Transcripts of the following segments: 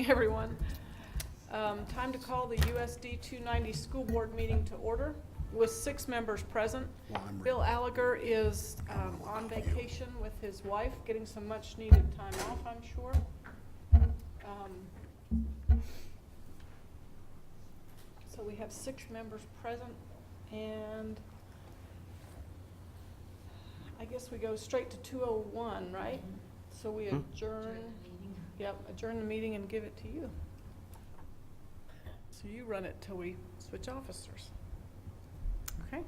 Everyone. Time to call the USD 290 School Board meeting to order with 6 members present. Bill Allagher is on vacation with his wife, getting some much needed time off, I'm sure. So we have 6 members present, and I guess we go straight to 2:01, right? So we adjourn. Yep, adjourn the meeting and give it to you. So you run it till we switch officers. Okay?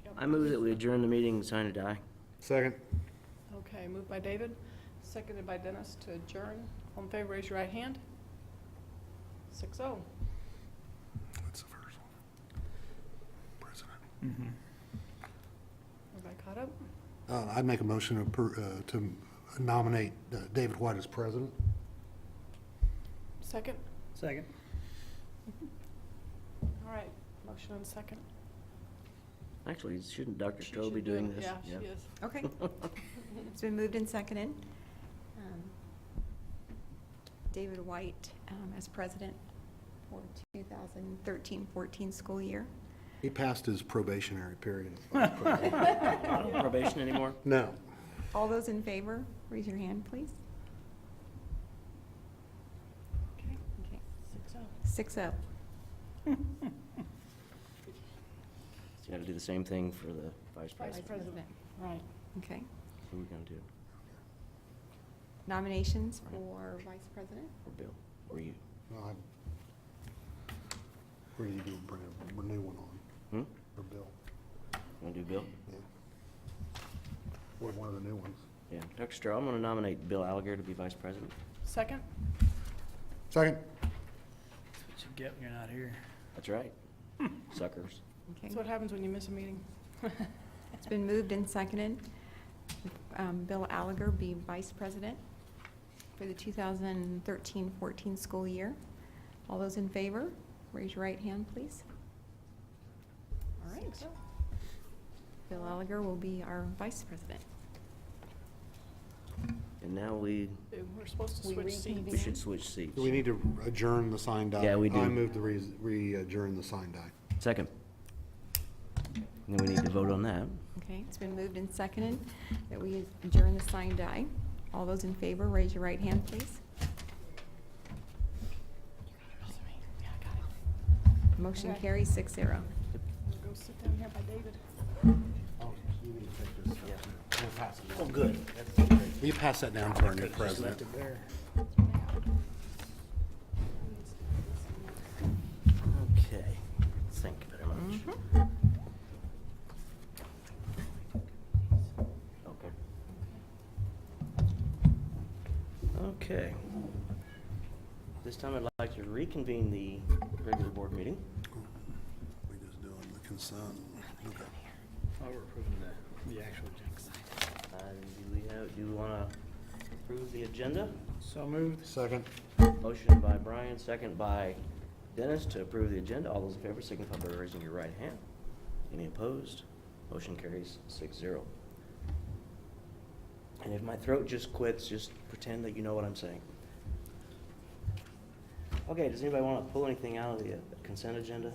Yep. I move that we adjourn the meeting and sign a die. Second. Okay, moved by David, seconded by Dennis to adjourn. All in favor, raise your right hand. 6-0. What's the first one? President. Everybody caught up? I'd make a motion to nominate David White as president. Second? Second. All right, motion and second. Actually, shouldn't Dr. She Stroh be should do doing it. this? Yeah, she is. Okay. It's been moved and seconded. David White as president for 2013-14 school year. He passed his probationary period. Not on probation anymore? No. All those in favor, raise your hand, please. Okay, Okay, 6-0. 6-0. So you gotta do the same thing for the vice Vice president. President, right. Okay. Who are we gonna do? Nominations for vice president? Or Bill? Or you? Where do you do bring a new one on? Hmm? Or Bill? Wanna do Bill? Yeah. Or one of the new ones. Yeah. Dr. Stroh, I'm gonna nominate Bill Allagher to be vice president. Second? Second. That's what you get when you're not here. That's right. Suckers. Okay. That's what happens when you miss a meeting. It's been moved and seconded. Bill Allagher be vice president for the 2013-14 school year. All those in favor, raise your right hand, please. All right. 6-0. Bill Allagher will be our vice president. And now we We're supposed to We switch reconvene. seats. we should switch seats. Do we need to adjourn the sign die? Yeah, we do. I move to re-adjourn the sign die. Second. And then we need to vote on that. Okay, it's been moved and seconded that we adjourn the sign die. All those in favor, raise your right hand, please. Motion Okay. carries 6-0. We'll go sit down here by David. Oh, you need to take this. We'll pass it Oh, down. good. Will you pass that down to our new Just president? left it there. Okay. Thank you very much. Okay. Okay. This time I'd like to reconvene the regular board meeting. We're just doing the consent. Okay. Oh, we're approving the actual agenda. Do we want to approve the agenda? So moved. Second. Motion by Brian, second by Dennis to approve the agenda. All those in favor signify by raising your right hand. Any opposed? Motion carries 6-0. And if my throat just quits, just pretend that you know what I'm saying. Okay, does anybody want to pull anything out of the consent agenda?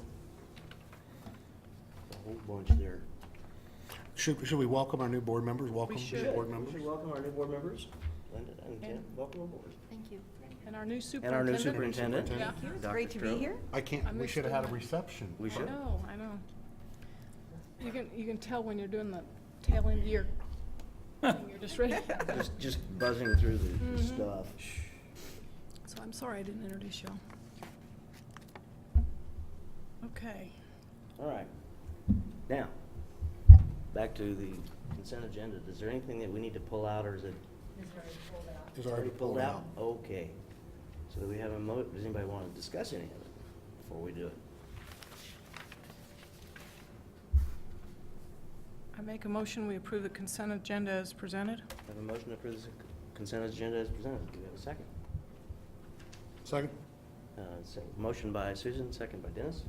A whole bunch there. Should we welcome our new board members? Welcome, should. new board We members. should welcome our new board members. Linda and Ken, welcome aboard. Thank you. And our new And superintendent. our new superintendent. Yeah. It's Dr. great to be Stroh. here. I can't, I we missed should have had a the- reception. We I should. know, I know. You can tell when you're doing the tail end of your, you're just ready. Just buzzing through the Mhm. stuff. So I'm sorry I didn't introduce you. Okay. All right. Now, back to the consent agenda. Is there anything that we need to pull out, or is it It's already pulled out? Okay. So do we have a does anybody want to discuss any of it before we do it? I make a motion, we approve the consent agenda as presented. Have a motion to approve the consent agenda as presented. Do we have a second? Second. Motion by Susan, second by Dennis.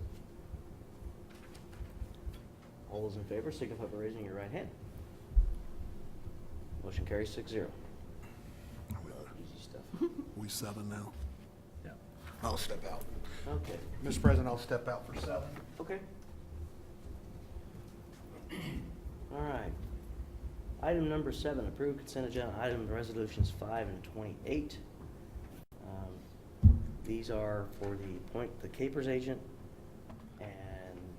All those in favor signify by raising your right hand. Motion carries 6-0. stuff. We 7 now. Yeah. I'll step out. Okay, Mr. President, I'll step out for 7. okay. All right. Item number 7, approved consent agenda item resolutions 5 and 28. These are for the Capers agent and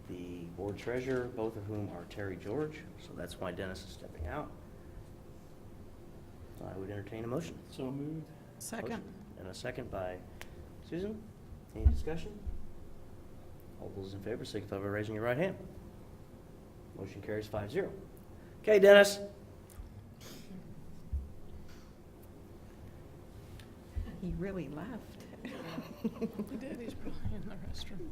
the board treasurer, both of whom are Terry George, so that's why Dennis is stepping out. I would entertain a motion. So moved. Second. Motion And a second by Susan. Any discussion? All those in favor signify by raising your right hand. Motion carries 5-0. Okay, Dennis. He really left. He did, he's probably in the restroom.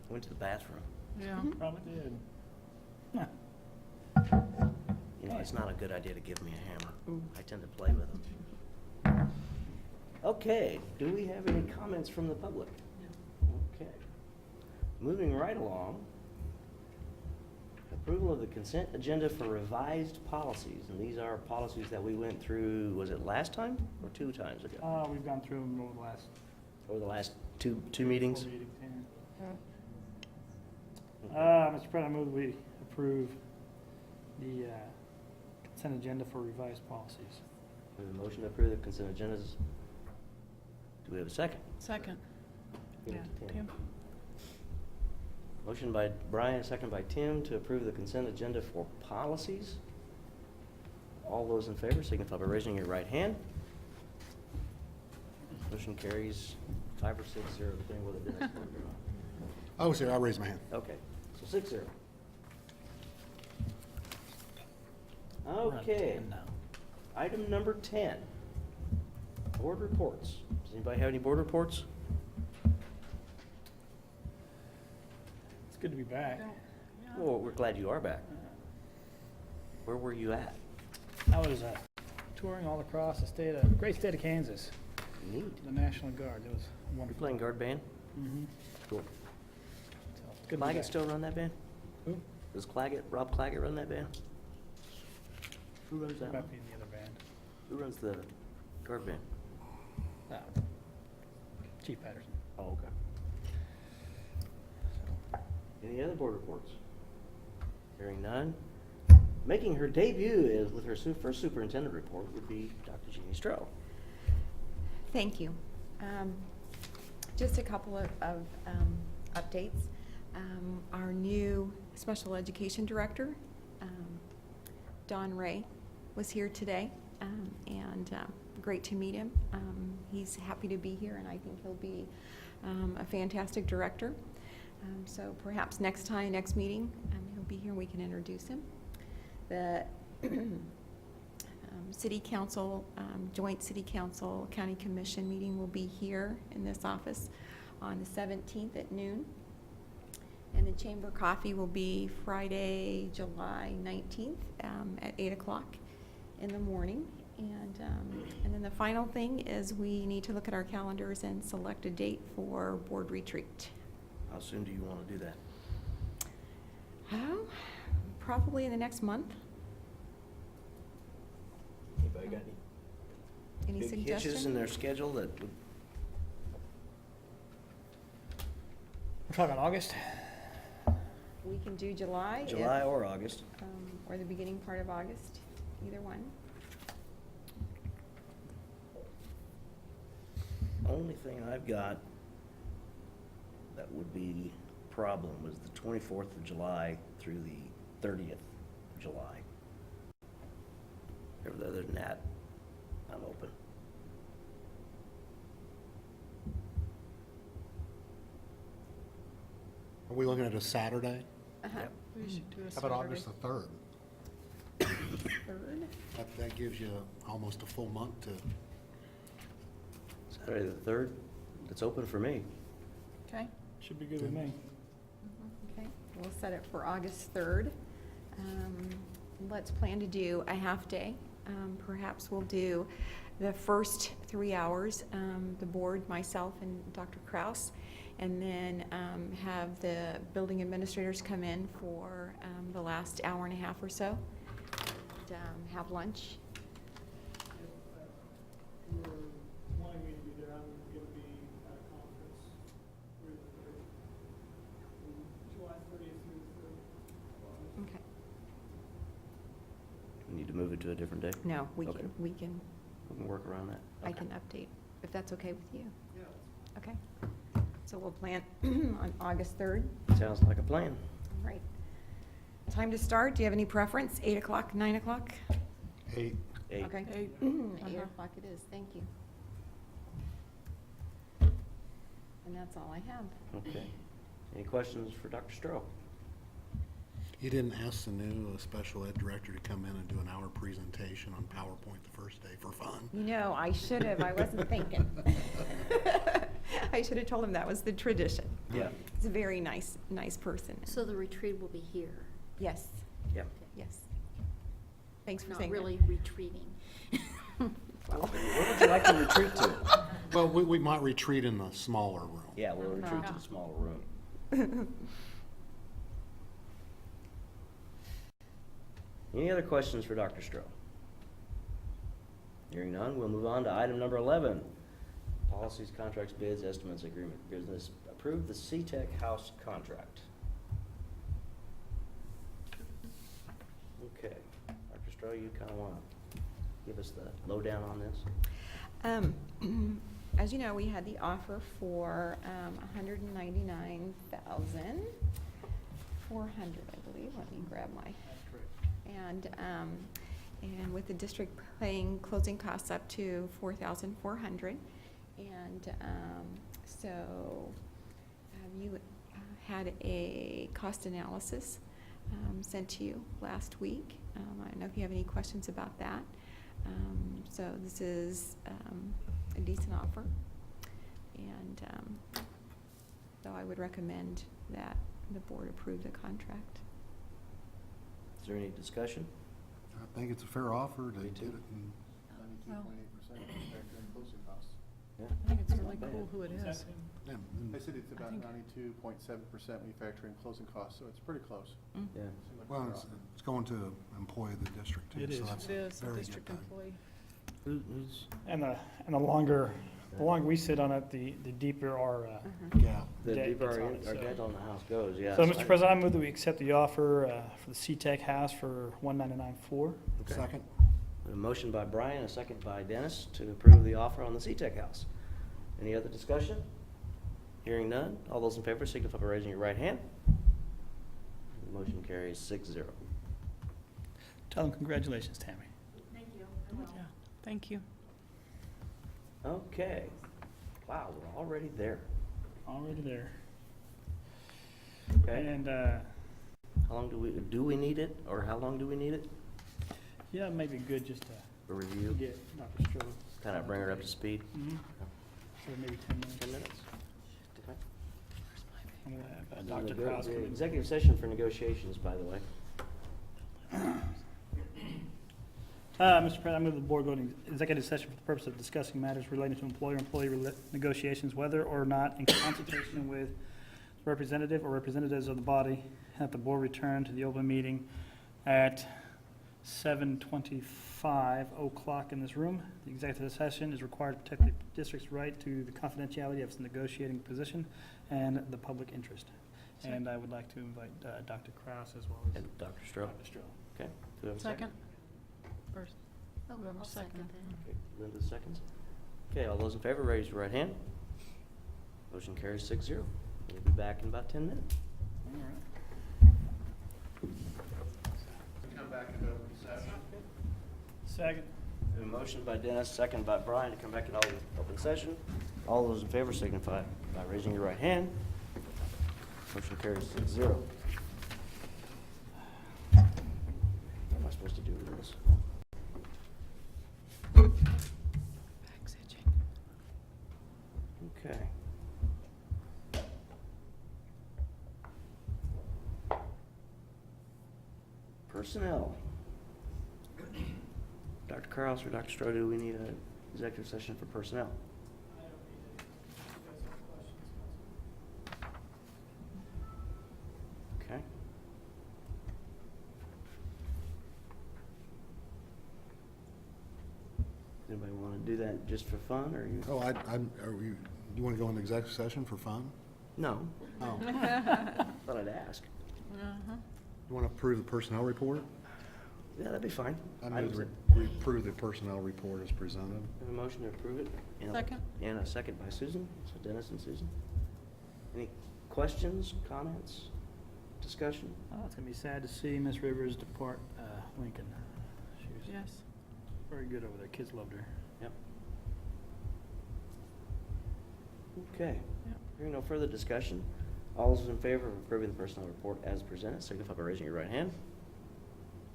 Went to the bathroom. Yeah. Probably did. You know, it's not a good idea to give me a hammer. I tend to play with them. Okay, do we have any comments from the public? Okay. Moving right along. Approval of the consent agenda for revised policies. And these are policies that we went through, was it last time or 2 times ago? We've gone through them over the last Over the last two meetings? 4 meetings, yeah. Mr. President, I move we approve the consent agenda for revised policies. We have a motion to approve the consent agendas. Do we have a second? Second. Give it Yeah, to Tim. Motion by Brian, second by Tim to approve the consent agenda for policies. All those in favor signify by raising your right hand. Motion carries 5 or 6-0, depending whether Dennis voted or not. I was here, I raised my hand. Okay, so 6-0. Okay, No. item number 10, board reports. Does anybody have any board reports? It's good to be back. Well, we're glad you are back. Where were you at? I was touring all across the great state of Kansas, Neat. the National Guard. It was You wonderful. playing guard band? Mm-hmm. Cool. So, good to be Claggett back. still run that band? Who? Does Rob Claggett run that band? Who runs that one? Might be in the other band. Who runs the guard band? Chief Patterson. Oh, okay. Any other board reports? Hearing none. Making her debut is with her first superintendent report would be Dr. Jeannie Stroh. Thank you. Just a couple of updates. Our new special education director, Don Ray, was here today, and great to meet him. He's happy to be here, and I think he'll be a fantastic director. So perhaps next meeting, he'll be here and we can introduce him. The City Council, Joint City Council County Commission meeting will be here in this office on the 17th at noon. And the Chamber Coffee will be Friday, July 19th at 8 o'clock in the morning. And then the final thing is we need to look at our calendars and select a date for board retreat. How soon do you want to do that? Probably in the next month. Anybody got Any big hitches in suggestions? their schedule that would? We're talking August? We can do July. if- July or August? Or the beginning part of August, either one. Only thing I've got that would be a problem was the 24th of July through the 30th of July. Other than that, I'm open. Are we looking at a Saturday? Uh-huh. Yep. We should do a How about Saturday. August the 3rd? Third. That gives you almost a full month to, Saturday the 3rd, it's open for me. Okay. Should be good with me. Okay, we'll set it for August 3rd. Let's plan to do a half-day. Perhaps we'll do the first 3 hours, the board, myself, and Dr. Kraus, and then have the building administrators come in for the last hour and a half or so, and have lunch. You're wanting me to be there, I'm gonna be at a conference through the third, July 30th through the 3rd. Okay. We need to move it to a different day? No, we Okay. can, we can, We can work around that. I Okay. can update, if that's okay with you. Yeah. Okay. So we'll plan on August 3rd. Sounds like a plan. All right. Time to start. Do you have any preference? 8 o'clock, 9 o'clock? 8. 8. Okay. 8. 8 Uh-huh. o'clock it is. Thank you. And that's all I have. Okay. Any questions for Dr. Stroh? You didn't ask the new special ed director to come in and do an hour presentation on PowerPoint the first day for fun? You know, I should have. I wasn't thinking. I should have told him that was the tradition. Yeah. He's a very nice person. So the retreat will be here, Yes, Yeah. yes. Thanks for not saying that. really retreating. Where would you like to retreat to? Well, we might retreat in the smaller room. Yeah, we'll retreat to the smaller room. Any other questions for Dr. Stroh? Hearing none, we'll move on to item number 11. Policies, contracts, bids, estimates, agreement, business. Approve the CTEC house contract. Okay, Dr. Stroh, you kind of want to give us the lowdown on this? As you know, we had the offer for $199,400, I believe. Let me grab my. And with the district paying closing costs up to $4,400. And so you had a cost analysis sent to you last week. I don't know if you have any questions about that. So this is a decent offer. And so I would recommend that the board approve the contract. Is there any discussion? I think it's a fair offer to Me get too. it. And 92.8% factor in closing costs. Yeah. I think it's Not really bad. cool who it Is that is. him? yeah, and- They said it's about think- 92.7% manufacturing closing costs, so it's pretty close. Yeah. Seemed like a Well, fair it's offer. it's going to an employee of the district too. It so is. that's It is, a very good district thing. employee. And the longer we sit on it, the deeper our, Yeah. The Debt deeper that's our on it, our so- debt on the house goes, yes. So, Mr. President, I move that we accept the offer for the CTEC house for $199,400. Okay. Second. A motion by Brian, a second by Dennis to approve the offer on the CTEC house. Any other discussion? Hearing none, all those in favor signify by raising your right hand. The motion carries 6-0. Tell them congratulations, Tammy. Yeah, thank you. Okay. Wow, we're already there. Already there. Okay. And, How long do we need it, or how long do we need it? yeah, it may be good just to A review? get Dr. Stroh. Kind of bring her up to speed? Mhm. So maybe 10 minutes. 10 minutes? Okay. I'm gonna have The Dr. nego- Kraus the come in. Executive session for negotiations, by the way. Mr. President, I move the board go into executive session for the purpose of discussing matters relating to employer-employee negotiations, whether or not in consultation with representative or representatives of the body, that the board return to the open meeting at 7:25 o'clock in this room. The executive session is required to protect the district's right to the confidentiality of its negotiating position and the public interest. And I would like to invite Dr. Kraus as well as And Dr. Stroh. Dr. Stroh. Okay. Do we have a second? Second? First. Oh, Whoever I'll second seconded. that. Okay, Linda seconds. Okay, all those in favor, raise your right hand. Motion carries 6-0. We'll be back in about 10 minutes. All right. Come back and open session. Second. A motion by Dennis, second by Brian to come back in open session. All those in favor signify by raising your right hand. Motion carries 6-0. What am I supposed to do with this? Back's itching. Okay. Personnel. Dr. Kraus or Dr. Stroh, do we need an executive session for personnel? I don't need it. You guys have questions, Councilman? Okay. Anybody want to do that just for fun, or you? Oh, you want to go into executive session for fun? No, Oh, thought I'd ask. you want to approve the personnel report? Yeah, that'd be fine. I Items move that- we approve the personnel report as presented. Have a motion to approve it? And a- Second. And a second by Susan, so Dennis and Susan. Any questions, comments, discussion? Oh, it's gonna be sad to see Miss Rivers depart Lincoln. She was Yes. very good over there. Kids loved her. Yep. Okay. Yep. Hearing no further discussion, all those in favor of approving the personnel report as presented, signify by raising your right hand.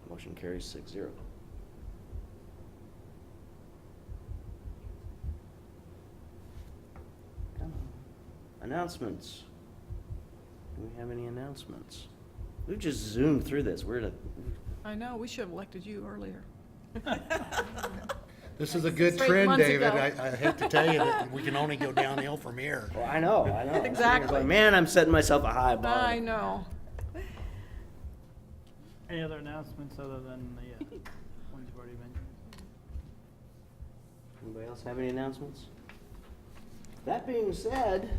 Motion carries 6-0. Announcements. Do we have any announcements? We've just zoomed through this. We're at a, I know, we should have elected you earlier. This is a good 3 trend, months David. ago. I hate to tell you that we can only go downhill from here. well, I know. I'm sitting here Exactly. going, man, I'm setting myself a high bar. I know. Any other announcements other than the ones you've already mentioned? Anybody else have any announcements? That being said,